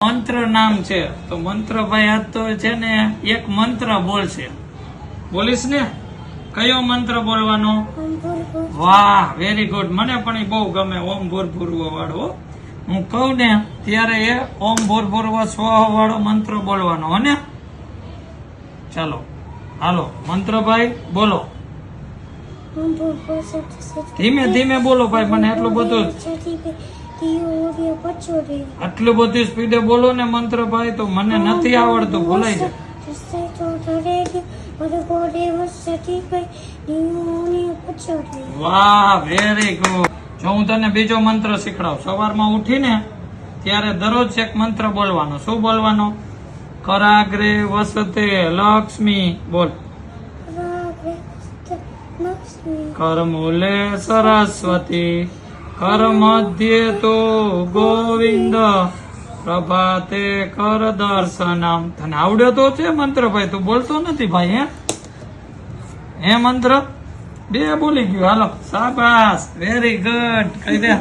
મંત્ર નામ છે તો મંત્ર ભાઈ આજ તો છે ને એક મંત્ર બોલશે. બોલીશ ને? કયો મંત્ર બોલવાનો? વાહ, વેરી ગુડ. મને પણ એ બહુ ગમે ઓમ ભૂર્ભુર્વ વાળો. હું કહું ને ત્યારે એ ઓમ ભૂર્ભુર્વ સ્વઃ વાળો મંત્ર બોલવાનો હો ને. ચાલો હાલો મંત્ર ભાઈ બોલો. ધીમે ધીમે બોલો ભાઈ, મને એટલું બધું આટલું બધી સ્પીડે બોલો ને મંત્ર ભાઈ, તો મને નથી આવડતું, ભૂલાઈ જાય. વાહ, વેરી ગુડ. જો હું તને બીજો મંત્ર શીખડાવું. સવારમાં ઉઠીને ત્યારે દરરોજ એક મંત્ર બોલવાનો. શું બોલવાનો? કરાગ્રે વસતે લક્ષ્મી. બોલ. કરમૂલે સરસ્વતી, કર મધ્યે તો ગોવિંદ, પ્રભાતે કર દર્શનમ. તને આવડ્યો તો છે મંત્ર ભાઈ, તું બોલતો નથી ભાઈ. હે મંત્ર બે બોલી ગયો. હાલો શાબાશ, વેરી ગુડ. કહી દે.